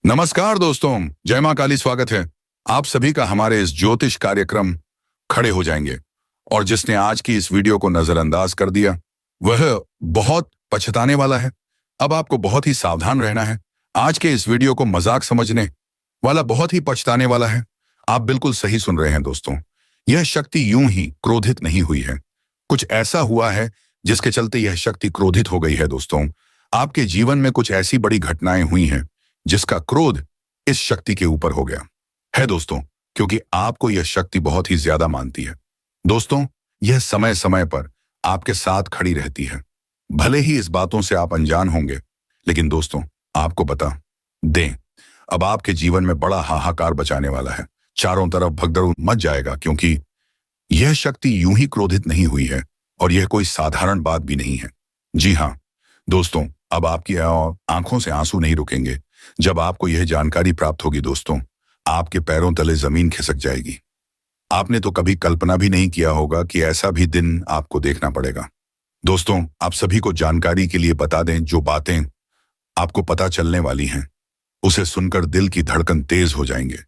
नमस्कार दोस्तों, जय मां काली। स्वागत है आप सभी का हमारे इस ज्योतिष कार्यक्रम खड़े हो जाएंगे। और जिसने आज की इस वीडियो को नजरअंदाज कर दिया वह बहुत पछताने वाला है। अब आपको बहुत ही सावधान रहना है। आज के इस वीडियो को मजाक समझने वाला बहुत ही पछताने वाला है। आप बिल्कुल सही सुन रहे हैं दोस्तों। यह शक्ति यूं ही क्रोधित नहीं हुई है। कुछ ऐसा हुआ है जिसके चलते यह शक्ति क्रोधित हो गई है दोस्तों। आपके जीवन में कुछ ऐसी बड़ी घटनाएं हुई हैं जिसका क्रोध इस शक्ति के ऊपर हो गया है दोस्तों, क्योंकि आपको यह शक्ति बहुत ही ज्यादा मानती है। दोस्तों, यह समय समय पर आपके साथ खड़ी रहती है। भले ही इस बातों से आप अनजान होंगे, लेकिन दोस्तों आपको बता दें, अब आपके जीवन में बड़ा हाहाकार बचाने वाला है। चारों तरफ भगदड़ मच जाएगा, क्योंकि यह शक्ति यूं ही क्रोधित नहीं हुई है और यह कोई साधारण बात भी नहीं है। जी हाँ दोस्तों, अब आपकी आंखों से आंसू नहीं रुकेंगे जब आपको यह जानकारी प्राप्त होगी। दोस्तों, आपके पैरों तले जमीन खिसक जाएगी। आपने तो कभी कल्पना भी नहीं किया होगा कि ऐसा भी दिन आपको देखना पड़ेगा। दोस्तों, आप सभी को जानकारी के लिए बता दें, जो बातें आपको पता चलने वाली हैं उसे सुनकर दिल की धड़कन तेज हो जाएंगे।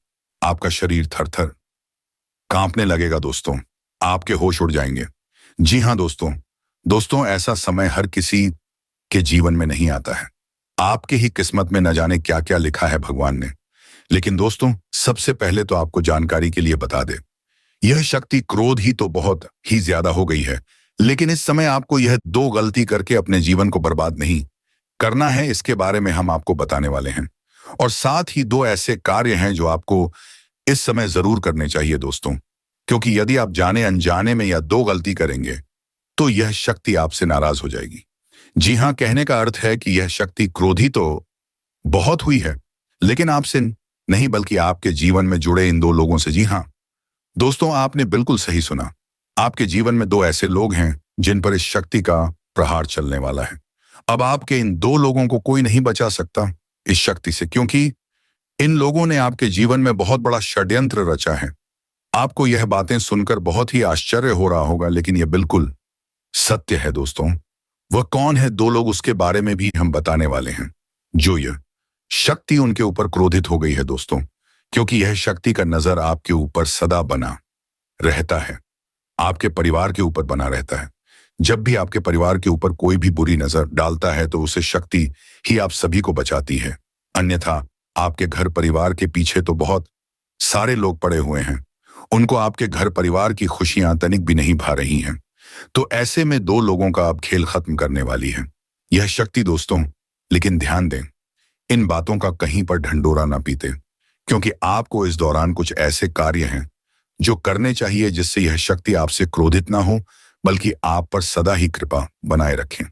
आपका शरीर थर-थर कांपने लगेगा दोस्तों, आपके होश उड़ जाएंगे। जी हाँ दोस्तों, ऐसा समय हर किसी के जीवन में नहीं आता है। आपके ही किस्मत में न जाने क्या क्या लिखा है भगवान ने। लेकिन दोस्तों, सबसे पहले तो आपको जानकारी के लिए बता दे, यह शक्ति क्रोध ही तो बहुत ही ज्यादा हो गई है। लेकिन इस समय आपको यह दो गलती करके अपने जीवन को बर्बाद नहीं करना है। इसके बारे में हम आपको बताने वाले हैं। और साथ ही दो ऐसे कार्य हैं जो आपको इस समय जरूर करने चाहिए दोस्तों, क्योंकि यदि आप जाने अनजाने में या दो गलती करेंगे तो यह शक्ति आपसे नाराज हो जाएगी। जी हाँ, कहने का अर्थ है कि यह शक्ति क्रोधी तो बहुत हुई है, लेकिन आपसे नहीं बल्कि आपके जीवन में जुड़े इन दो लोगों से। जी हाँ दोस्तों, आपने बिल्कुल सही सुना। आपके जीवन में दो ऐसे लोग हैं जिन पर इस शक्ति का प्रहार चलने वाला है। अब आपके इन दो लोगों को कोई नहीं बचा सकता इस शक्ति से, क्योंकि इन लोगों ने आपके जीवन में बहुत बड़ा षड्यंत्र रचा है। आपको यह बातें सुनकर बहुत ही आश्चर्य हो रहा होगा, लेकिन यह बिल्कुल सत्य है दोस्तों। वह कौन है दो लोग, उसके बारे में भी हम बताने वाले हैं जो यह शक्ति उनके ऊपर क्रोधित हो गई है दोस्तों, क्योंकि यह शक्ति का नजर आपके ऊपर सदा बना रहता है, आपके परिवार के ऊपर बना रहता है। जब भी आपके परिवार के ऊपर कोई भी बुरी नजर डालता है तो उसे शक्ति ही आप सभी को बचाती है। अन्यथा आपके घर परिवार के पीछे तो बहुत सारे लोग पड़े हुए हैं, उनको आपके घर परिवार की खुशियां तनिक भी नहीं भा रही हैं। तो ऐसे में दो लोगों का अब खेल खत्म करने वाली है यह शक्ति दोस्तों। लेकिन ध्यान दें, इन बातों का कहीं पर ढंढोरा ना पीते, क्योंकि आपको इस दौरान कुछ ऐसे कार्य हैं जो करने चाहिए जिससे यह शक्ति आपसे क्रोधित ना हो, बल्कि आप पर सदा ही कृपा बनाए रखें।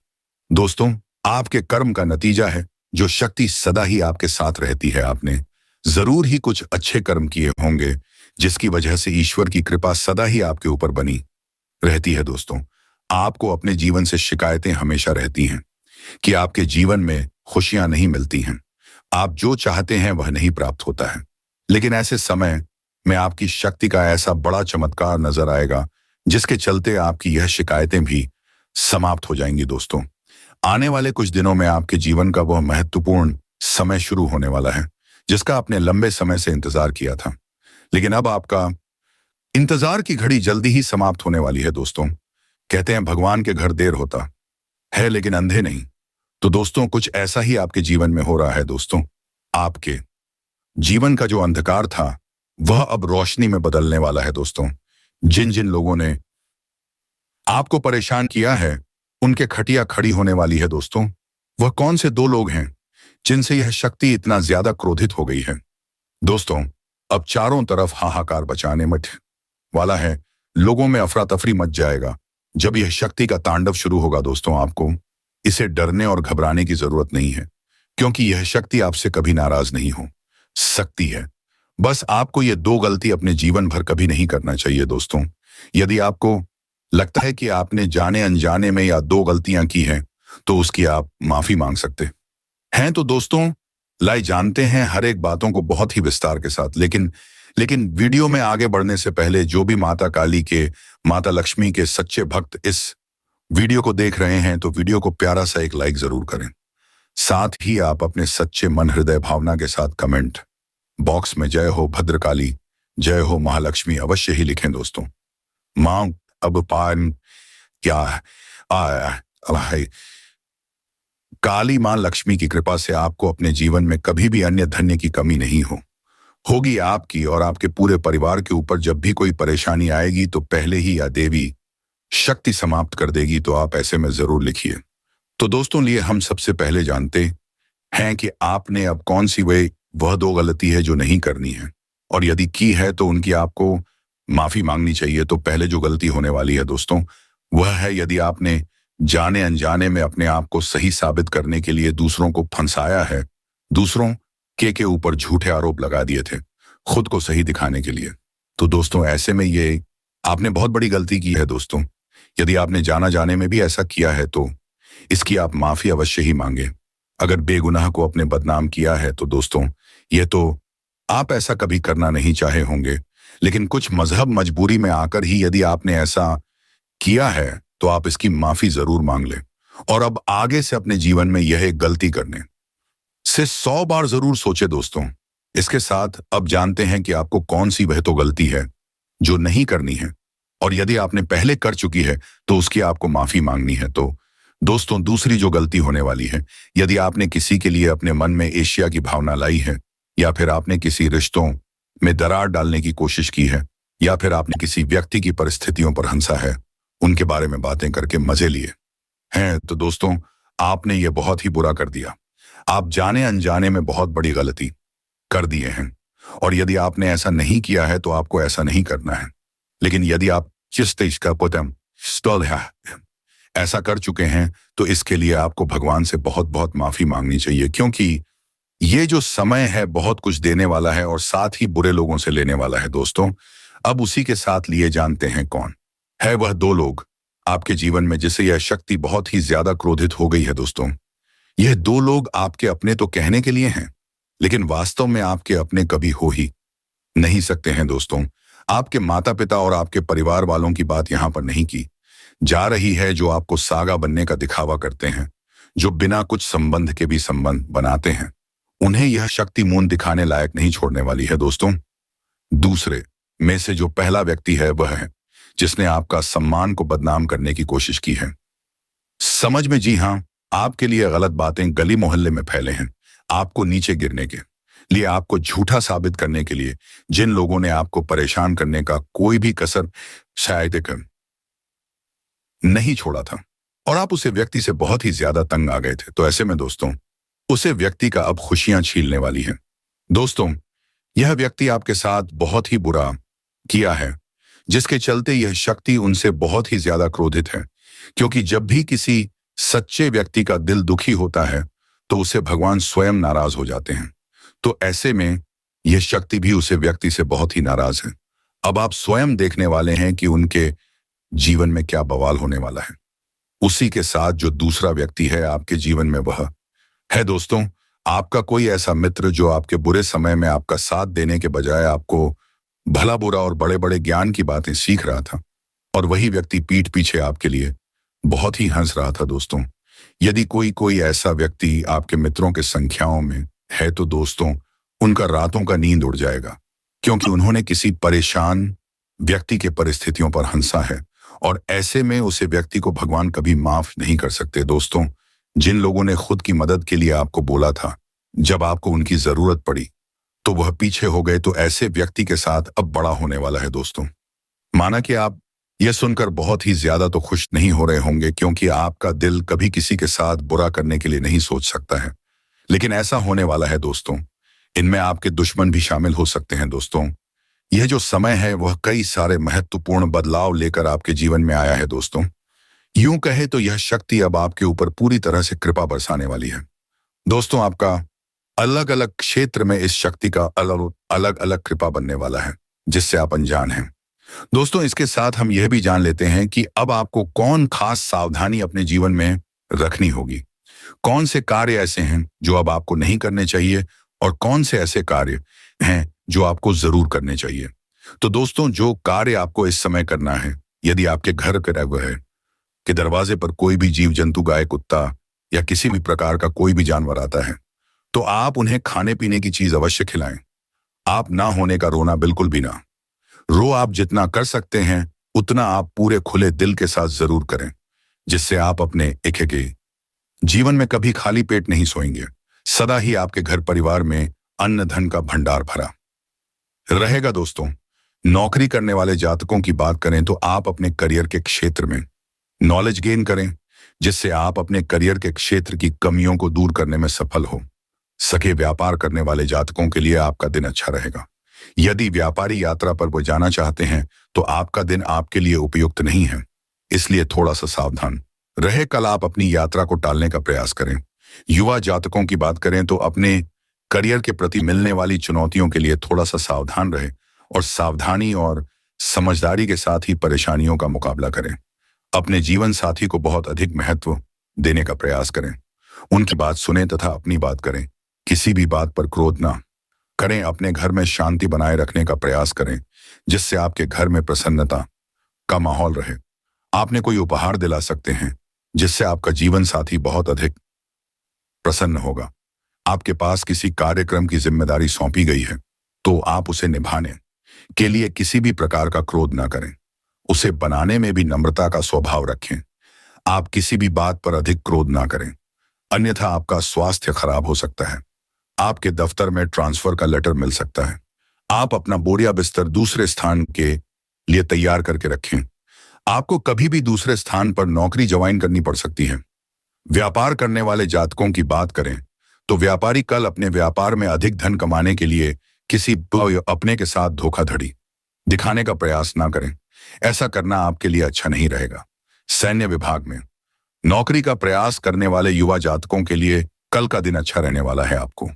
दोस्तों, आपके कर्म का नतीजा है जो शक्ति सदा ही आपके साथ रहती है। आपने जरूर ही कुछ अच्छे कर्म किए होंगे जिसकी वजह से ईश्वर की कृपा सदा ही आपके ऊपर बनी रहती है दोस्तों। आपको अपने जीवन से शिकायतें हमेशा रहती हैं कि आपके जीवन में खुशियां नहीं मिलती हैं, आप जो चाहते हैं वह नहीं प्राप्त होता है। लेकिन ऐसे समय में आपकी शक्ति का ऐसा बड़ा चमत्कार नजर आएगा जिसके चलते आपकी यह शिकायतें भी समाप्त हो जाएंगी दोस्तों। आने वाले कुछ दिनों में आपके जीवन का वह महत्वपूर्ण समय शुरू होने वाला है जिसका आपने लंबे समय से इंतजार किया था। लेकिन अब आपका इंतजार की घड़ी जल्दी ही समाप्त होने वाली है दोस्तों। कहते हैं भगवान के घर देर होता है लेकिन अंधे नहीं। तो दोस्तों, कुछ ऐसा ही आपके जीवन में हो रहा है दोस्तों। आपके जीवन का जो अंधकार था वह अब रोशनी में बदलने वाला है दोस्तों। जिन जिन लोगों ने आपको परेशान किया है उनके खटिया खड़ी होने वाली है दोस्तों। वह कौन से दो लोग हैं जिनसे यह शक्ति इतना ज्यादा क्रोधित हो गई है? दोस्तों, अब चारों तरफ हाहाकार बचाने मच वाला है। लोगों में अफरा तफरी मच जाएगा जब यह शक्ति का तांडव शुरू होगा दोस्तों। आपको इसे डरने और घबराने की जरूरत नहीं है, क्योंकि यह शक्ति आपसे कभी नाराज नहीं हो सकती है। बस आपको यह दो गलती अपने जीवन भर कभी नहीं करना चाहिए दोस्तों। यदि आपको लगता है कि आपने जाने अनजाने में या दो गलतियां की हैं तो उसकी आप माफी मांग सकते हैं। तो दोस्तों, लाए जानते हैं हर एक बातों को बहुत ही विस्तार के साथ। लेकिन वीडियो में आगे बढ़ने से पहले जो भी माता काली के, माता लक्ष्मी के सच्चे भक्त इस वीडियो को देख रहे हैं तो वीडियो को प्यारा सा एक लाइक जरूर करें। साथ ही आप अपने सच्चे मन हृदय भावना के साथ कमेंट बॉक्स में जय हो भद्रकाली, जय हो महालक्ष्मी अवश्य ही लिखें दोस्तों। मां अब पान क्या है, काली मां लक्ष्मी की कृपा से आपको अपने जीवन में कभी भी अन्य धन्य की कमी नहीं होगी आपकी और आपके पूरे परिवार के ऊपर जब भी कोई परेशानी आएगी तो पहले ही या देवी शक्ति समाप्त कर देगी। तो आप ऐसे में जरूर लिखिए। तो दोस्तों लिए हम सबसे पहले जानते हैं कि आपने अब कौन सी वह दो गलती है जो नहीं करनी है, और यदि की है तो उनकी आपको माफी मांगनी चाहिए। तो पहले जो गलती होने वाली है दोस्तों वह है यदि आपने जाने अनजाने में अपने आप को सही साबित करने के लिए दूसरों को फंसाया है, दूसरों के ऊपर झूठे आरोप लगा दिए थे खुद को सही दिखाने के लिए। तो दोस्तों ऐसे में ये आपने बहुत बड़ी गलती की है दोस्तों। यदि आपने जाना जाने में भी ऐसा किया है तो इसकी आप माफी अवश्य ही मांगे। अगर बेगुनाह को अपने बदनाम किया है तो दोस्तों ये तो आप ऐसा कभी करना नहीं चाहे होंगे, लेकिन कुछ मजहब मजबूरी में आकर ही यदि आपने ऐसा किया है तो आप इसकी माफी जरूर मांग लें और अब आगे से अपने जीवन में यह एक गलती करने से 100 बार जरूर सोचे दोस्तों। इसके साथ अब जानते हैं कि आपको कौन सी वह तो गलती है जो नहीं करनी है, और यदि आपने पहले कर चुकी है तो उसकी आपको माफी मांगनी है। तो दोस्तों दूसरी जो गलती होने वाली है, यदि आपने किसी के लिए अपने मन में ईर्ष्या की भावना लाई है, या फिर आपने किसी रिश्तों में दरार डालने की कोशिश की है, या फिर आपने किसी व्यक्ति की परिस्थितियों पर हंसा है, उनके बारे में बातें करके मजे लिए हैं, तो दोस्तों आपने ये बहुत ही बुरा कर दिया। आप जाने अनजाने में बहुत बड़ी गलती कर दिए हैं, और यदि आपने ऐसा नहीं किया है तो आपको ऐसा नहीं करना है। लेकिन यदि आप ऐसा कर चुके हैं तो इसके लिए आपको भगवान से बहुत बहुत माफी मांगनी चाहिए, क्योंकि ये जो समय है बहुत कुछ देने वाला है और साथ ही बुरे लोगों से लेने वाला है दोस्तों। अब उसी के साथ लिए जानते हैं कौन है वह दो लोग आपके जीवन में जिसे यह शक्ति बहुत ही ज्यादा क्रोधित हो गई है दोस्तों। यह दो लोग आपके अपने तो कहने के लिए हैं, लेकिन वास्तव में आपके अपने कभी हो ही नहीं सकते हैं दोस्तों। आपके माता पिता और आपके परिवार वालों की बात यहां पर नहीं की जा रही है, जो आपको सागा बनने का दिखावा करते हैं, जो बिना कुछ संबंध के भी संबंध बनाते हैं। उन्हें यह शक्ति मून दिखाने लायक नहीं छोड़ने वाली है दोस्तों। दूसरे में से जो पहला व्यक्ति है वह है जिसने आपका सम्मान को बदनाम करने की कोशिश की है। समझ में, जी हां, आपके लिए गलत बातें गली मोहल्ले में फैले हैं, आपको नीचे गिरने के लिए, आपको झूठा साबित करने के लिए। जिन लोगों ने आपको परेशान करने का कोई भी कसर शायद नहीं छोड़ा था, और आप उसे व्यक्ति से बहुत ही ज्यादा तंग आ गए थे। तो ऐसे में दोस्तों उसे व्यक्ति का अब खुशियां छीनने वाली है दोस्तों। यह व्यक्ति आपके साथ बहुत ही बुरा किया है, जिसके चलते यह शक्ति उनसे बहुत ही ज्यादा क्रोधित है, क्योंकि जब भी किसी सच्चे व्यक्ति का दिल दुखी होता है तो उसे भगवान स्वयं नाराज हो जाते हैं। तो ऐसे में यह शक्ति भी उसे व्यक्ति से बहुत ही नाराज है। अब आप स्वयं देखने वाले हैं कि उनके जीवन में क्या बवाल होने वाला है। उसी के साथ जो दूसरा व्यक्ति है आपके जीवन में वह है दोस्तों आपका कोई ऐसा मित्र जो आपके बुरे समय में आपका साथ देने के बजाय आपको भला बुरा और बड़े बड़े ज्ञान की बातें सीख रहा था, और वही व्यक्ति पीठ पीछे आपके लिए बहुत ही हंस रहा था दोस्तों। यदि कोई ऐसा व्यक्ति आपके मित्रों के संख्याओं में है तो दोस्तों उनका रातों का नींद उड़ जाएगा, क्योंकि उन्होंने किसी परेशान व्यक्ति के परिस्थितियों पर हंसा है, और ऐसे में उसे व्यक्ति को भगवान कभी माफ नहीं कर सकते दोस्तों। जिन लोगों ने खुद की मदद के लिए आपको बोला था, जब आपको उनकी जरूरत पड़ी तो वह पीछे हो गए, तो ऐसे व्यक्ति के साथ अब बड़ा होने वाला है दोस्तों। माना कि आप यह सुनकर बहुत ही ज्यादा तो खुश नहीं हो रहे होंगे, क्योंकि आपका दिल कभी किसी के साथ बुरा करने के लिए नहीं सोच सकता है, लेकिन ऐसा होने वाला है दोस्तों। इनमें आपके दुश्मन भी शामिल हो सकते हैं दोस्तों। यह जो समय है वह कई सारे महत्वपूर्ण बदलाव लेकर आपके जीवन में आया है दोस्तों। यूं कहे तो यह शक्ति अब आपके ऊपर पूरी तरह से कृपा बरसाने वाली है दोस्तों। आपका अलग अलग क्षेत्र में इस शक्ति का अलग अलग कृपा बनने वाला है, जिससे आप अनजान हैं दोस्तों। इसके साथ हम यह भी जान लेते हैं कि अब आपको कौन खास सावधानी अपने जीवन में रखनी होगी, कौन से कार्य ऐसे हैं जो अब आपको नहीं करने चाहिए, और कौन से ऐसे कार्य हैं जो आपको जरूर करने चाहिए। तो दोस्तों जो कार्य आपको इस समय करना है, यदि आपके घर के दरवाजे पर कोई भी जीव जंतु, गाय, कुत्ता या किसी भी प्रकार का कोई भी जानवर आता है तो आप उन्हें खाने पीने की चीज अवश्य खिलाएं। आप ना होने का रोना बिल्कुल भी ना रो। आप जितना कर सकते हैं उतना आप पूरे खुले दिल के साथ जरूर करें, जिससे आप अपने एक जीवन में कभी खाली पेट नहीं सोएंगे। सदा ही आपके घर परिवार में अन्न धन का भंडार भरा रहेगा। दोस्तों, नौकरी करने वाले जातकों की बात करें तो आप अपने करियर के क्षेत्र में नॉलेज गेन करें, जिससे आप अपने करियर के क्षेत्र की कमियों को दूर करने में सफल हो सके। व्यापार करने वाले जातकों के लिए आपका दिन अच्छा रहेगा। यदि व्यापारी यात्रा पर वो जाना चाहते हैं तो आपका दिन आपके लिए उपयुक्त नहीं है, इसलिए थोड़ा सा सावधान रहे। कल आप अपनी यात्रा को टालने का प्रयास करें। युवा जातकों की बात करें तो अपने करियर के प्रति मिलने वाली चुनौतियों के लिए थोड़ा सा सावधान रहे और सावधानी और समझदारी के साथ ही परेशानियों का मुकाबला करें। अपने जीवन साथी को बहुत अधिक महत्व देने का प्रयास करें। उनकी बात सुनें तथा अपनी बात करें। किसी भी बात पर क्रोध ना करें। अपने घर में शांति बनाए रखने का प्रयास करें, जिससे आपके घर में प्रसन्नता का माहौल रहे। आपने कोई उपहार दिला सकते हैं, जिससे आपका जीवन साथी बहुत अधिक प्रसन्न होगा। आपके पास किसी कार्यक्रम की जिम्मेदारी सौंपी गई है तो आप उसे निभाने के लिए किसी भी प्रकार का क्रोध ना करें। उसे बनाने में भी नम्रता का स्वभाव रखें। आप किसी भी बात पर अधिक क्रोध ना करें, अन्यथा आपका स्वास्थ्य खराब हो सकता है। आपके दफ्तर में ट्रांसफर का लेटर मिल सकता है। आप अपना बोरिया बिस्तर दूसरे स्थान के लिए तैयार करके रखें। आपको कभी भी दूसरे स्थान पर नौकरी ज्वाइन करनी पड़ सकती है। व्यापार करने वाले जातकों की बात करें तो व्यापारी कल अपने व्यापार में अधिक धन कमाने के लिए किसी अपने के साथ धोखाधड़ी दिखाने का प्रयास ना करें। ऐसा करना आपके लिए अच्छा नहीं रहेगा। सैन्य विभाग में नौकरी का प्रयास करने वाले युवा जातकों के लिए कल का दिन अच्छा रहने वाला है। आपको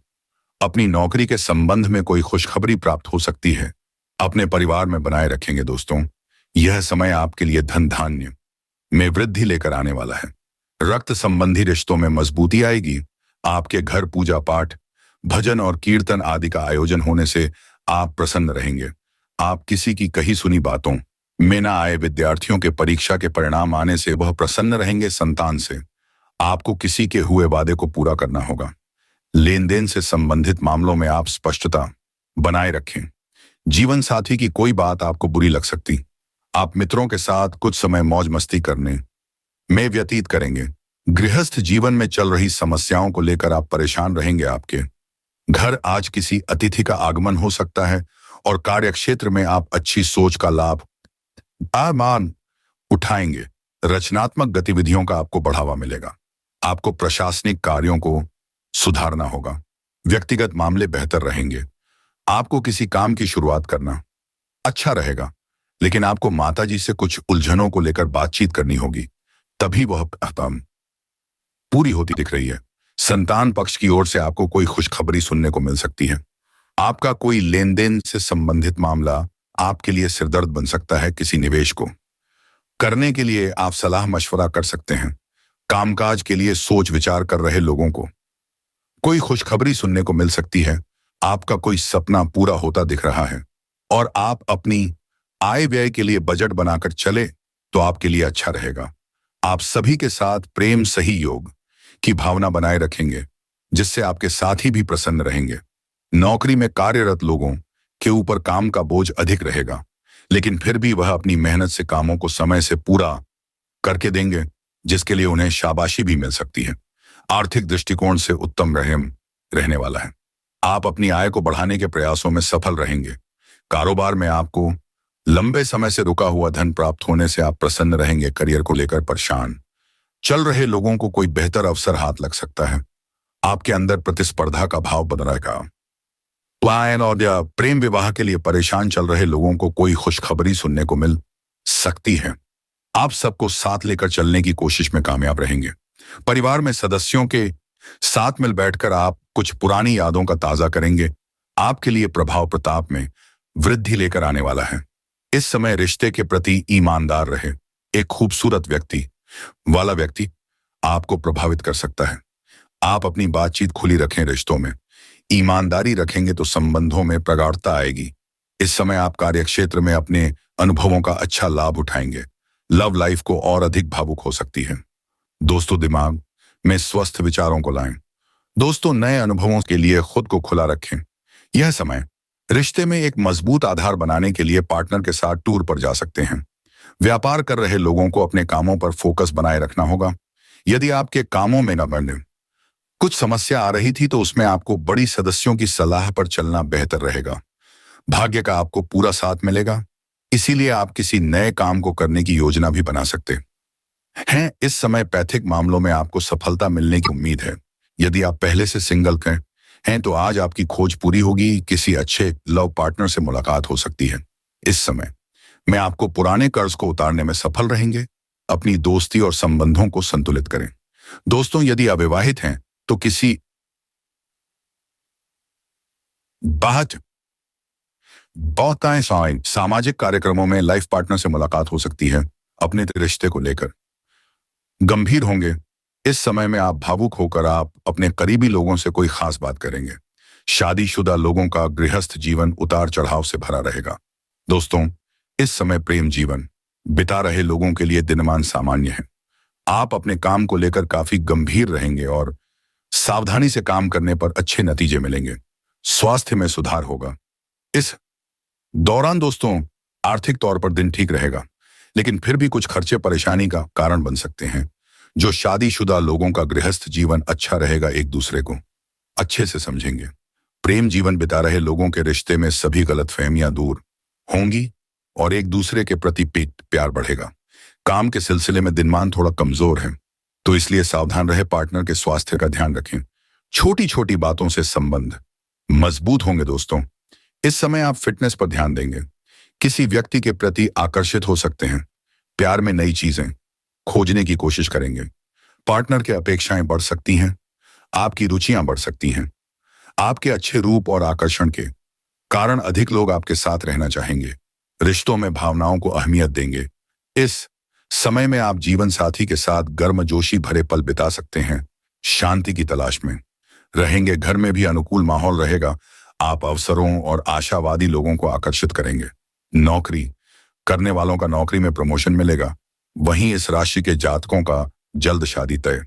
अपनी नौकरी के संबंध में कोई खुशखबरी प्राप्त हो सकती है। अपने परिवार में बनाए रखेंगे। दोस्तों, यह समय आपके लिए धन धान्य में वृद्धि लेकर आने वाला है। रक्त संबंधी रिश्तों में मजबूती आएगी। आपके घर पूजा पाठ, भजन और कीर्तन आदि का आयोजन होने से आप प्रसन्न रहेंगे। आप किसी की कही सुनी बातों में ना आए विद्यार्थियों के परीक्षा के परिणाम आने से वह प्रसन्न रहेंगे। संतान से आपको किसी के हुए वादे को पूरा करना होगा। लेन देन से संबंधित मामलों में आप स्पष्टता बनाए रखें। जीवन साथी की कोई बात आपको बुरी लग सकती। आप मित्रों के साथ कुछ समय मौज मस्ती करने में व्यतीत करेंगे। गृहस्थ जीवन में चल रही समस्याओं को लेकर आप परेशान रहेंगे। आपके घर आज किसी अतिथि का आगमन हो सकता है और कार्यक्षेत्र में आप अच्छी सोच का लाभ मान उठाएंगे। रचनात्मक गतिविधियों का आपको बढ़ावा मिलेगा। आपको प्रशासनिक कार्यों को सुधारना होगा। व्यक्तिगत मामले बेहतर रहेंगे। आपको किसी काम की शुरुआत करना अच्छा रहेगा, लेकिन आपको माताजी से कुछ उलझनों को लेकर बातचीत करनी होगी, तभी वह पूरी होती दिख रही है। संतान पक्ष की ओर से आपको कोई खुशखबरी सुनने को मिल सकती है। आपका कोई लेन देन से संबंधित मामला आपके लिए सिरदर्द बन सकता है। किसी निवेश को करने के लिए आप सलाह मशवरा कर सकते हैं। कामकाज के लिए सोच विचार कर रहे लोगों को कोई खुशखबरी सुनने को मिल सकती है। आपका कोई सपना पूरा होता दिख रहा है और आप अपनी आय व्यय के लिए बजट बनाकर चले तो आपके लिए अच्छा रहेगा। आप सभी के साथ प्रेम सहयोग की भावना बनाए रखेंगे, जिससे आपके साथी भी प्रसन्न रहेंगे। नौकरी में कार्यरत लोगों के ऊपर काम का बोझ अधिक रहेगा, लेकिन फिर भी वह अपनी मेहनत से कामों को समय से पूरा करके देंगे, जिसके लिए उन्हें शाबाशी भी मिल सकती है। आर्थिक दृष्टिकोण से उत्तम रहने वाला है। आप अपनी आय को बढ़ाने के प्रयासों में सफल रहेंगे। कारोबार में आपको लंबे समय से रुका हुआ धन प्राप्त होने से आप प्रसन्न रहेंगे। करियर को लेकर परेशान चल रहे लोगों को कोई बेहतर अवसर हाथ लग सकता है। आपके अंदर प्रतिस्पर्धा का भाव बन रहेगा। प्लान और या प्रेम विवाह के लिए परेशान चल रहे लोगों को कोई खुशखबरी सुनने को मिल सकती है। आप सबको साथ लेकर चलने की कोशिश में कामयाब रहेंगे। परिवार में सदस्यों के साथ मिल बैठकर आप कुछ पुरानी यादों का ताजा करेंगे। आपके लिए प्रभाव प्रताप में वृद्धि लेकर आने वाला है। इस समय रिश्ते के प्रति ईमानदार रहे। एक खूबसूरत व्यक्ति आपको प्रभावित कर सकता है। आप अपनी बातचीत खुली रखें। रिश्तों में ईमानदारी रखेंगे तो संबंधों में प्रगाढ़ता आएगी। इस समय आप कार्यक्षेत्र में अपने अनुभवों का अच्छा लाभ उठाएंगे। लव लाइफ को और अधिक भावुक हो सकती है। दोस्तों, दिमाग में स्वस्थ विचारों को लाएं। दोस्तों, नए अनुभवों के लिए खुद को खुला रखें। यह समय रिश्ते में एक मजबूत आधार बनाने के लिए पार्टनर के साथ टूर पर जा सकते हैं। व्यापार कर रहे लोगों को अपने कामों पर फोकस बनाए रखना होगा। यदि आपके कामों में न बढ़ने कुछ समस्या आ रही थी तो उसमें आपको बड़ी सदस्यों की सलाह पर चलना बेहतर रहेगा। भाग्य का आपको पूरा साथ मिलेगा, इसीलिए आप किसी नए काम को करने की योजना भी बना सकते हैं। इस समय पैतृक मामलों में आपको सफलता मिलने की उम्मीद है। यदि आप पहले से सिंगल हैं तो आज आपकी खोज पूरी होगी, किसी अच्छे लव पार्टनर से मुलाकात हो सकती है। इस समय में आपको पुराने कर्ज को उतारने में सफल रहेंगे। अपनी दोस्ती और संबंधों को संतुलित करें। दोस्तों, यदि अविवाहित हैं तो किसी बात बहुतायत सामाजिक कार्यक्रमों में लाइफ पार्टनर से मुलाकात हो सकती है। अपने रिश्ते को लेकर गंभीर होंगे। इस समय में आप भावुक होकर आप अपने करीबी लोगों से कोई खास बात करेंगे। शादीशुदा लोगों का गृहस्थ जीवन उतार चढ़ाव से भरा रहेगा। दोस्तों, इस समय प्रेम जीवन बिता रहे लोगों के लिए दिनमान सामान्य है। आप अपने काम को लेकर काफी गंभीर रहेंगे और सावधानी से काम करने पर अच्छे नतीजे मिलेंगे। स्वास्थ्य में सुधार होगा। इस दौरान दोस्तों, आर्थिक तौर पर दिन ठीक रहेगा, लेकिन फिर भी कुछ खर्चे परेशानी का कारण बन सकते हैं। जो शादीशुदा लोगों का गृहस्थ जीवन अच्छा रहेगा, एक दूसरे को अच्छे से समझेंगे। प्रेम जीवन बिता रहे लोगों के रिश्ते में सभी गलतफहमियां दूर होंगी और एक दूसरे के प्रति प्यार बढ़ेगा। काम के सिलसिले में दिनमान थोड़ा कमजोर है, तो इसलिए सावधान रहे। पार्टनर के स्वास्थ्य का ध्यान रखें। छोटी छोटी बातों से संबंध मजबूत होंगे। दोस्तों, इस समय आप फिटनेस पर ध्यान देंगे। किसी व्यक्ति के प्रति आकर्षित हो सकते हैं। प्यार में नई चीजें खोजने की कोशिश करेंगे। पार्टनर की अपेक्षाएं बढ़ सकती हैं। आपकी रुचियां बढ़ सकती हैं। आपके अच्छे रूप और आकर्षण के कारण अधिक लोग आपके साथ रहना चाहेंगे। रिश्तों में भावनाओं को अहमियत देंगे। इस समय में आप जीवन साथी के साथ गर्मजोशी भरे पल बिता सकते हैं। शांति की तलाश में रहेंगे। घर में भी अनुकूल माहौल रहेगा। आप अवसरों और आशावादी लोगों को आकर्षित करेंगे। नौकरी करने वालों का नौकरी में प्रमोशन मिलेगा। वहीं इस राशि के जातकों का जल्द शादी तय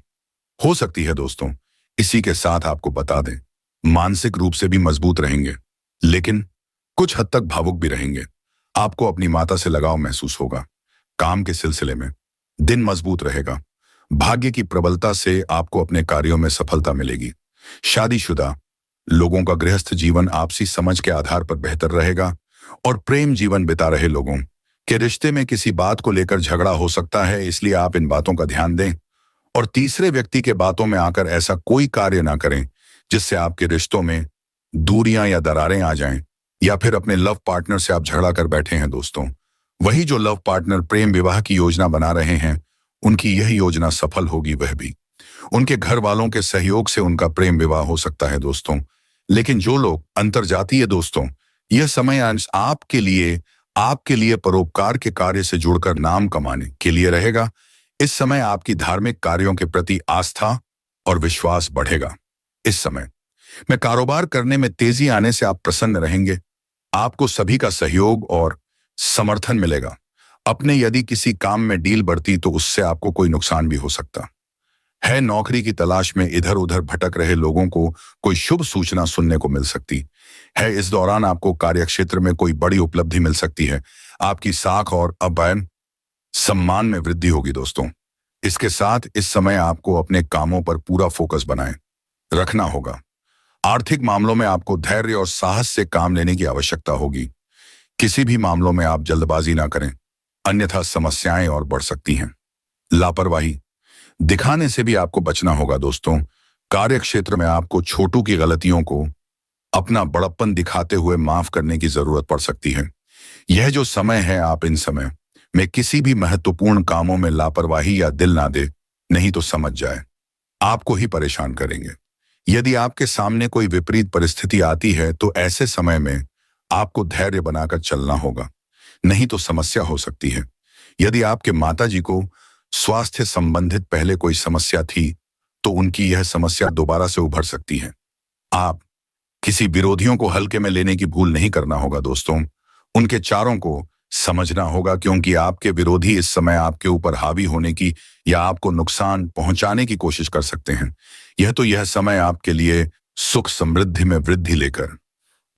हो सकती है। दोस्तों, इसी के साथ आपको बता दें, मानसिक रूप से भी मजबूत रहेंगे, लेकिन कुछ हद तक भावुक भी रहेंगे। आपको अपनी माता से लगाव महसूस होगा। काम के सिलसिले में दिन मजबूत रहेगा। भाग्य की प्रबलता से आपको अपने कार्यों में सफलता मिलेगी। शादीशुदा लोगों का गृहस्थ जीवन आपसी समझ के आधार पर बेहतर रहेगा और प्रेम जीवन बिता रहे लोगों के रिश्ते में किसी बात को लेकर झगड़ा हो सकता है, इसलिए आप इन बातों का ध्यान दें और तीसरे व्यक्ति के बातों में आकर ऐसा कोई कार्य ना करें जिससे आपके रिश्तों में दूरियां या दरारें आ जाएं, या फिर अपने लव पार्टनर से आप झगड़ा कर बैठे हैं। दोस्तों, वही जो लव पार्टनर प्रेम विवाह की योजना बना रहे हैं, उनकी यह योजना सफल होगी। वह भी उनके घर वालों के सहयोग से उनका प्रेम विवाह हो सकता है। दोस्तों, लेकिन जो लोग अंतर्जातीय, दोस्तों, यह समय आपके लिए परोपकार के कार्य से जुड़कर नाम कमाने के लिए रहेगा। इस समय आपकी धार्मिक कार्यों के प्रति आस्था और विश्वास बढ़ेगा। इस समय में कारोबार करने में तेजी आने से आप प्रसन्न रहेंगे। आपको सभी का सहयोग और समर्थन मिलेगा। अपने यदि किसी काम में डील बढ़ती तो उससे आपको कोई नुकसान भी हो सकता है। नौकरी की तलाश में इधर उधर भटक रहे लोगों को कोई शुभ सूचना सुनने को मिल सकती है। इस दौरान आपको कार्यक्षेत्र में कोई बड़ी उपलब्धि मिल सकती है। आपकी साख और अबैन सम्मान में वृद्धि होगी। दोस्तों, इसके साथ इस समय आपको अपने कामों पर पूरा फोकस बनाए रखना होगा। आर्थिक मामलों में आपको धैर्य और साहस से काम लेने की आवश्यकता होगी। किसी भी मामलों में आप जल्दबाजी ना करें, अन्यथा समस्याएं और बढ़ सकती हैं। लापरवाही दिखाने से भी आपको बचना होगा। दोस्तों, कार्यक्षेत्र में आपको छोटू की गलतियों को अपना बड़प्पन दिखाते हुए माफ करने की जरूरत पड़ सकती है। यह जो समय है, आप इन समय में किसी भी महत्वपूर्ण कामों में लापरवाही या दिल ना दे, नहीं तो समझ जाए आपको ही परेशान करेंगे। यदि आपके सामने कोई विपरीत परिस्थिति आती है तो ऐसे समय में आपको धैर्य बनाकर चलना होगा, नहीं तो समस्या हो सकती है। यदि आपके माताजी को स्वास्थ्य संबंधित पहले कोई समस्या थी तो उनकी यह समस्या दोबारा से उभर सकती है। आप किसी विरोधियों को हल्के में लेने की भूल नहीं करना होगा। दोस्तों, उनके चारों को समझना होगा, क्योंकि आपके विरोधी इस समय आपके ऊपर हावी होने की या आपको नुकसान पहुंचाने की कोशिश कर सकते हैं। यह समय आपके लिए सुख समृद्धि में वृद्धि लेकर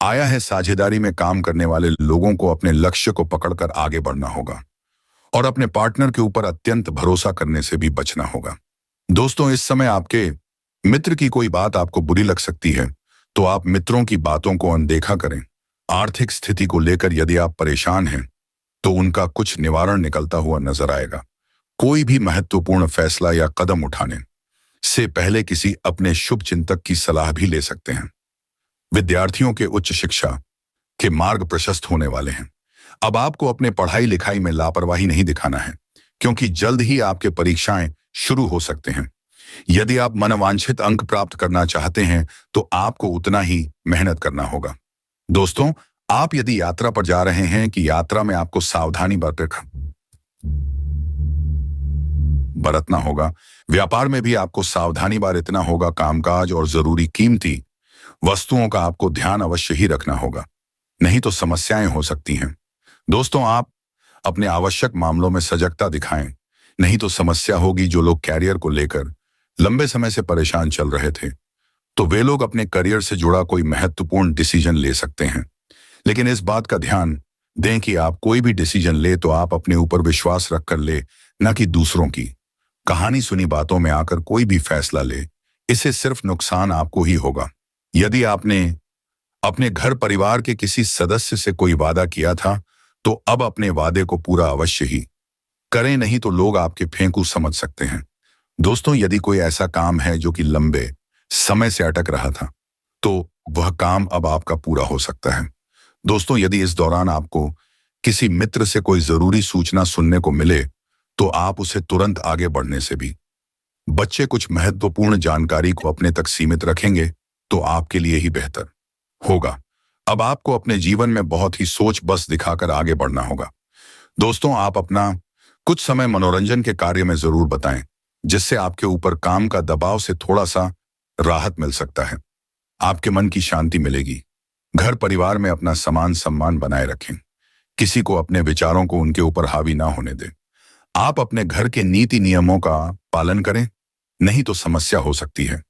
आया है। साझेदारी में काम करने वाले लोगों को अपने लक्ष्य को पकड़कर आगे बढ़ना होगा और अपने पार्टनर के ऊपर अत्यंत भरोसा करने से भी बचना होगा। दोस्तों, इस समय आपके मित्र की कोई बात आपको बुरी लग सकती है, तो आप मित्रों की बातों को अनदेखा करें। आर्थिक स्थिति को लेकर यदि आप परेशान हैं, तो उनका कुछ निवारण निकलता हुआ नजर आएगा। कोई भी महत्वपूर्ण फैसला या कदम उठाने से पहले किसी अपने शुभ चिंतक की सलाह भी ले सकते हैं। विद्यार्थियों के उच्च शिक्षा के मार्ग प्रशस्त होने वाले हैं। अब आपको अपने पढ़ाई लिखाई में लापरवाही नहीं दिखाना है, क्योंकि जल्द ही आपके परीक्षाएं शुरू हो सकते हैं। यदि आप मनोवांछित अंक प्राप्त करना चाहते हैं, तो आपको उतना ही मेहनत करना होगा। दोस्तों, आप यदि यात्रा पर जा रहे हैं कि यात्रा में आपको सावधानी बरतना होगा। व्यापार में भी आपको सावधानी बरतना होगा। कामकाज और जरूरी कीमती वस्तुओं का आपको ध्यान अवश्य ही रखना होगा, नहीं तो समस्याएं हो सकती हैं। दोस्तों, आप अपने आवश्यक मामलों में सजगता दिखाएं, नहीं तो समस्या होगी। जो लोग कैरियर को लेकर लंबे समय से परेशान चल रहे थे, तो वे लोग अपने करियर से जुड़ा कोई महत्वपूर्ण डिसीजन ले सकते हैं। लेकिन इस बात का ध्यान दें कि आप कोई भी डिसीजन ले तो आप अपने ऊपर विश्वास रखकर ले, न कि दूसरों की कहानी सुनी बातों में आकर कोई भी फैसला ले। इससे सिर्फ नुकसान आपको ही होगा। यदि आपने अपने घर परिवार के किसी सदस्य से कोई वादा किया था, तो अब अपने वादे को पूरा अवश्य ही करें, नहीं तो लोग आपके फेंकू समझ सकते हैं। दोस्तों, यदि कोई ऐसा काम है जो कि लंबे समय से अटक रहा था, तो वह काम अब आपका पूरा हो सकता है। दोस्तों, यदि इस दौरान आपको किसी मित्र से कोई जरूरी सूचना सुनने को मिले, तो आप उसे तुरंत आगे बढ़ने से भी बच्चे। कुछ महत्वपूर्ण जानकारी को अपने तक सीमित रखेंगे तो आपके लिए ही बेहतर होगा। अब आपको अपने जीवन में बहुत ही सोच बस दिखाकर आगे बढ़ना होगा। दोस्तों, आप अपना कुछ समय मनोरंजन के कार्य में जरूर बताएं, जिससे आपके ऊपर काम का दबाव से थोड़ा सा राहत मिल सकता है। आपके मन की शांति मिलेगी। घर परिवार में अपना समान सम्मान बनाए रखें। किसी को अपने विचारों को उनके ऊपर हावी ना होने दें। आप अपने घर के नीति नियमों का पालन करें, नहीं तो समस्या हो सकती है।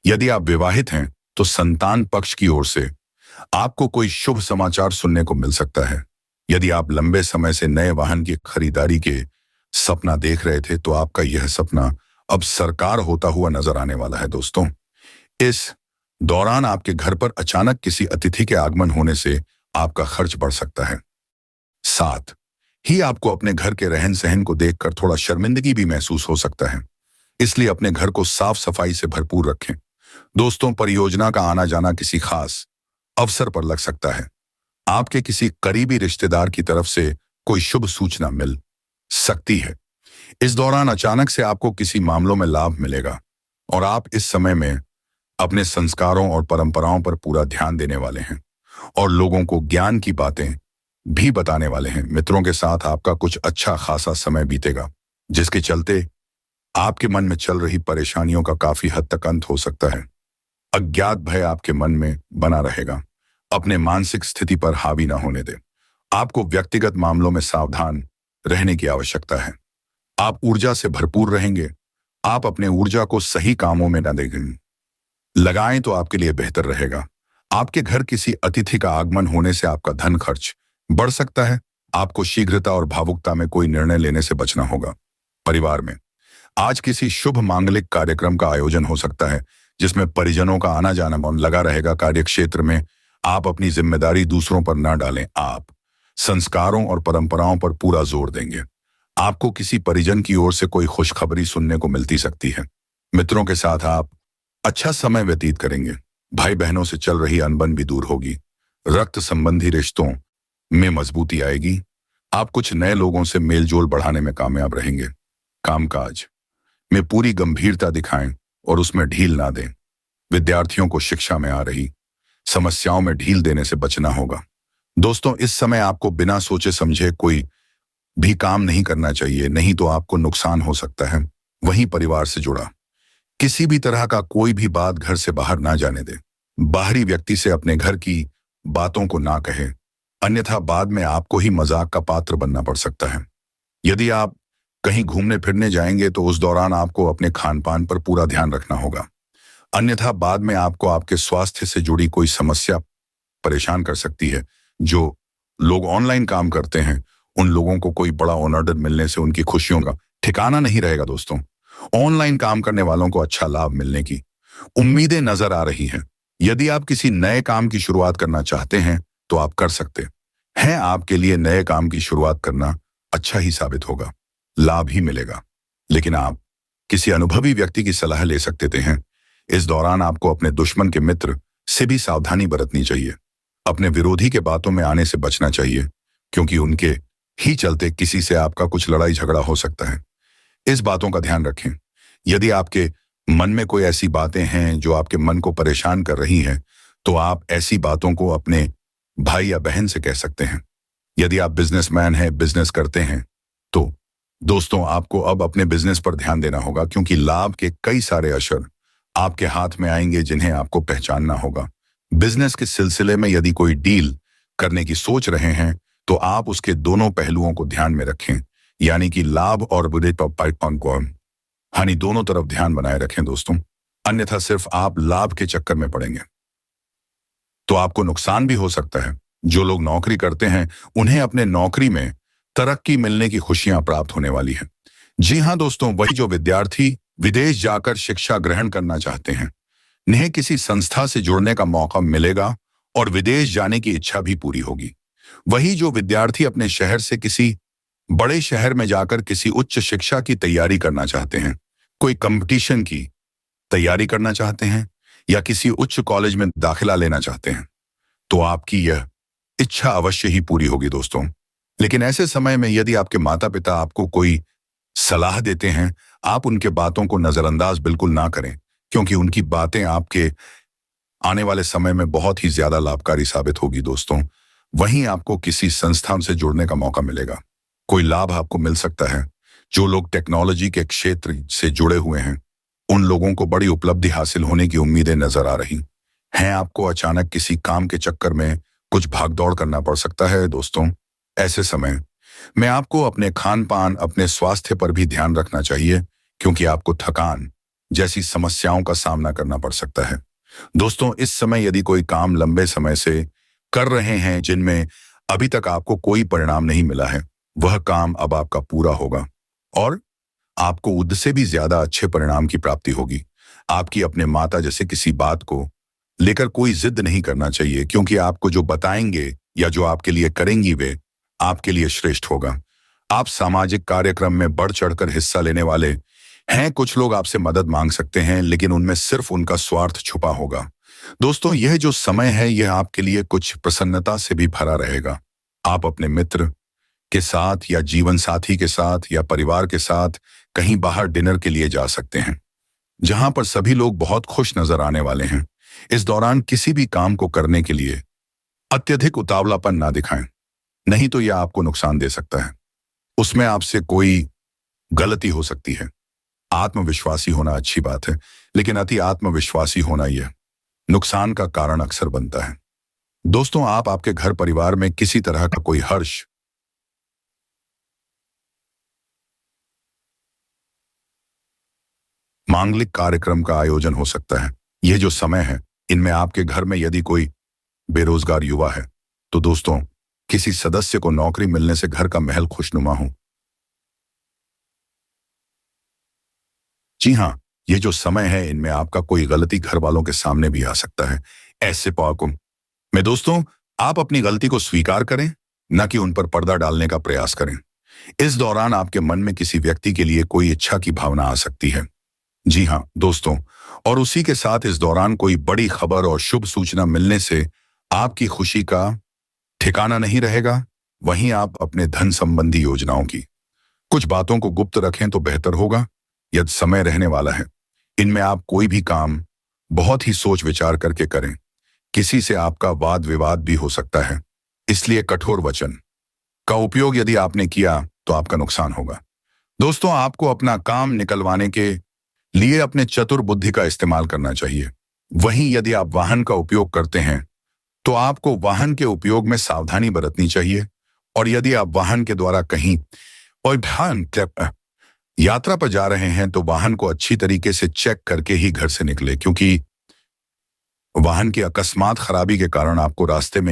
यदि आप विवाहित हैं, तो संतान पक्ष की ओर से आपको कोई शुभ समाचार सुनने को मिल सकता है। यदि आप लंबे समय से नए वाहन की खरीदारी के सपना देख रहे थे, तो आपका यह सपना अब साकार होता हुआ नजर आने वाला है। दोस्तों, इस दौरान आपके घर पर अचानक किसी अतिथि के आगमन होने से आपका खर्च बढ़ सकता है। साथ ही आपको अपने घर के रहन सहन को देखकर थोड़ा शर्मिंदगी भी महसूस हो सकता है। इसलिए अपने घर को साफ सफाई से भरपूर रखें। दोस्तों, परियोजना का आना जाना किसी खास अवसर पर लग सकता है। आपके किसी करीबी रिश्तेदार की तरफ से कोई शुभ सूचना मिल सकती है। इस दौरान अचानक से आपको किसी मामलों में लाभ मिलेगा और आप इस समय में अपने संस्कारों और परंपराओं पर पूरा ध्यान देने वाले हैं और लोगों को ज्ञान की बातें भी बताने वाले हैं। मित्रों के साथ आपका कुछ अच्छा खासा समय बीतेगा, जिसके चलते आपके मन में चल रही परेशानियों का काफी हद तक अंत हो सकता है। अज्ञात भय आपके मन में बना रहेगा। अपने मानसिक स्थिति पर हावी ना होने दें। आपको व्यक्तिगत मामलों में सावधान रहने की आवश्यकता है। आप ऊर्जा से भरपूर रहेंगे। आप अपने ऊर्जा को सही कामों में न दें लगाएं तो आपके लिए बेहतर रहेगा। आपके घर किसी अतिथि का आगमन होने से आपका धन खर्च बढ़ सकता है। आपको शीघ्रता और भावुकता में कोई निर्णय लेने से बचना होगा। परिवार में आज किसी शुभ मांगलिक कार्यक्रम का आयोजन हो सकता है, जिसमें परिजनों का आना जाना मन लगा रहेगा। कार्य क्षेत्र में आप अपनी जिम्मेदारी दूसरों पर न डालें। आप संस्कारों और परंपराओं पर पूरा जोर देंगे। आपको किसी परिजन की ओर से कोई खुशखबरी सुनने को मिलती सकती है। मित्रों के साथ आप अच्छा समय व्यतीत करेंगे। भाई बहनों से चल रही अनबन भी दूर होगी। रक्त संबंधी रिश्तों में मजबूती आएगी। आप कुछ नए लोगों से मेलजोल बढ़ाने में कामयाब रहेंगे। कामकाज में पूरी गंभीरता दिखाएं और उसमें ढील ना दें। विद्यार्थियों को शिक्षा में आ रही समस्याओं में ढील देने से बचना होगा। दोस्तों, इस समय आपको बिना सोचे समझे कोई भी काम नहीं करना चाहिए, नहीं तो आपको नुकसान हो सकता है। वहीं परिवार से जुड़ा किसी भी तरह का कोई भी बात घर से बाहर ना जाने दें। बाहरी व्यक्ति से अपने घर की बातों को ना कहें, अन्यथा बाद में आपको ही मजाक का पात्र बनना पड़ सकता है। यदि आप कहीं घूमने फिरने जाएंगे तो उस दौरान आपको अपने खान पान पर पूरा ध्यान रखना होगा, अन्यथा बाद में आपको आपके स्वास्थ्य से जुड़ी कोई समस्या परेशान कर सकती है। जो लोग ऑनलाइन काम करते हैं उन लोगों को कोई बड़ा ऑर्डर मिलने से उनकी खुशियों का ठिकाना नहीं रहेगा दोस्तों। ऑनलाइन काम करने वालों को अच्छा लाभ मिलने की उम्मीदें नजर आ रही हैं। यदि आप किसी नए काम की शुरुआत करना चाहते हैं तो आप कर सकते हैं। आपके लिए नए काम की शुरुआत करना अच्छा ही साबित होगा, लाभ ही मिलेगा, लेकिन आप किसी अनुभवी व्यक्ति की सलाह ले सकते हैं। इस दौरान आपको अपने दुश्मन के मित्र से भी सावधानी बरतनी चाहिए। अपने विरोधी के बातों में आने से बचना चाहिए, क्योंकि उनके ही चलते किसी से आपका कुछ लड़ाई झगड़ा हो सकता है। इस बातों का ध्यान रखें। यदि आपके मन में कोई ऐसी बातें हैं जो आपके मन को परेशान कर रही हैं, तो आप ऐसी बातों को अपने भाई या बहन से कह सकते हैं। यदि आप बिजनेसमैन हैं, बिजनेस करते हैं, तो दोस्तों आपको अब अपने बिजनेस पर ध्यान देना होगा, क्योंकि लाभ के कई सारे अवसर आपके हाथ में आएंगे जिन्हें आपको पहचानना होगा। बिजनेस के सिलसिले में यदि कोई डील करने की सोच रहे हैं तो आप उसके दोनों पहलुओं को ध्यान में रखें, यानी कि लाभ और बुरे को हानि दोनों तरफ ध्यान बनाए रखें दोस्तों, अन्यथा सिर्फ आप लाभ के चक्कर में पड़ेंगे तो आपको नुकसान भी हो सकता है। जो लोग नौकरी करते हैं उन्हें अपने नौकरी में तरक्की मिलने की खुशियां प्राप्त होने वाली है। जी हाँ दोस्तों, वही जो विद्यार्थी विदेश जाकर शिक्षा ग्रहण करना चाहते हैं उन्हें किसी संस्था से जुड़ने का मौका मिलेगा और विदेश जाने की इच्छा भी पूरी होगी। वही जो विद्यार्थी अपने शहर से किसी बड़े शहर में जाकर किसी उच्च शिक्षा की तैयारी करना चाहते हैं, कोई कंपटीशन की तैयारी करना चाहते हैं या किसी उच्च कॉलेज में दाखिला लेना चाहते हैं, तो आपकी यह इच्छा अवश्य ही पूरी होगी दोस्तों। लेकिन ऐसे समय में यदि आपके माता पिता आपको कोई सलाह देते हैं, आप उनके बातों को नजरअंदाज बिल्कुल ना करें, क्योंकि उनकी बातें आपके आने वाले समय में बहुत ही ज्यादा लाभकारी साबित होगी दोस्तों। वहीं आपको किसी संस्थान से जुड़ने का मौका मिलेगा, कोई लाभ आपको मिल सकता है। जो लोग टेक्नोलॉजी के क्षेत्र से जुड़े हुए हैं उन लोगों को बड़ी उपलब्धि हासिल होने की उम्मीदें नजर आ रही हैं। आपको अचानक किसी काम के चक्कर में कुछ भागदौड़ करना पड़ सकता है दोस्तों। ऐसे समय में आपको अपने खान पान, अपने स्वास्थ्य पर भी ध्यान रखना चाहिए, क्योंकि आपको थकान जैसी समस्याओं का सामना करना पड़ सकता है दोस्तों। इस समय यदि कोई काम लंबे समय से कर रहे हैं जिनमें अभी तक आपको कोई परिणाम नहीं मिला है, वह काम अब आपका पूरा होगा और आपको उससे भी ज्यादा अच्छे परिणाम की प्राप्ति होगी। आपकी अपने माता जैसे किसी बात को लेकर कोई जिद नहीं करना चाहिए, क्योंकि आपको जो बताएंगे या जो आपके लिए करेंगी वे आपके लिए श्रेष्ठ होगा। आप सामाजिक कार्यक्रम में बढ़ चढ़कर हिस्सा लेने वाले हैं। कुछ लोग आपसे मदद मांग सकते हैं, लेकिन उनमें सिर्फ उनका स्वार्थ छुपा होगा दोस्तों। यह जो समय है यह आपके लिए कुछ प्रसन्नता से भी भरा रहेगा। आप अपने मित्र के साथ या जीवन साथी के साथ या परिवार के साथ कहीं बाहर डिनर के लिए जा सकते हैं, जहां पर सभी लोग बहुत खुश नजर आने वाले हैं। इस दौरान किसी भी काम को करने के लिए अत्यधिक उतावलापन ना दिखाएं, नहीं तो यह आपको नुकसान दे सकता है। उसमें आपसे कोई गलती हो सकती है। आत्मविश्वासी होना अच्छी बात है, लेकिन अति आत्मविश्वासी होना यह नुकसान का कारण अक्सर बनता है दोस्तों। आप आपके घर परिवार में किसी तरह का कोई हर्ष, मांगलिक कार्यक्रम का आयोजन हो सकता है। यह जो समय है इनमें आपके घर में यदि कोई बेरोजगार युवा है तो दोस्तों किसी सदस्य को नौकरी मिलने से घर का महल खुशनुमा हो। जी हाँ, ये जो समय है इनमें आपका कोई गलती घर वालों के सामने भी आ सकता है। ऐसे पाकों में दोस्तों आप अपनी गलती को स्वीकार करें, न कि उन पर पर्दा डालने का प्रयास करें। इस दौरान आपके मन में किसी व्यक्ति के लिए कोई इच्छा की भावना आ सकती है। जी हाँ दोस्तों, और उसी के साथ इस दौरान कोई बड़ी खबर और शुभ सूचना मिलने से आपकी खुशी का ठिकाना नहीं रहेगा। वहीं आप अपने धन संबंधी योजनाओं की कुछ बातों को गुप्त रखें तो बेहतर होगा। यह समय रहने वाला है, इनमें आप कोई भी काम बहुत ही सोच विचार करके करें। किसी से आपका वाद विवाद भी हो सकता है, इसलिए कठोर वचन का उपयोग यदि आपने किया तो आपका नुकसान होगा। दोस्तों आपको अपना काम निकलवाने के लिए अपने चतुर बुद्धि का इस्तेमाल करना चाहिए। वहीं यदि आप वाहन का उपयोग करते हैं तो आपको वाहन के उपयोग में सावधानी बरतनी चाहिए। और यदि आप वाहन के द्वारा कहीं और यात्रा पर जा रहे हैं तो वाहन को अच्छी तरीके से चेक करके ही घर से निकले, क्योंकि वाहन की अकस्मात खराबी के कारण आपको रास्ते में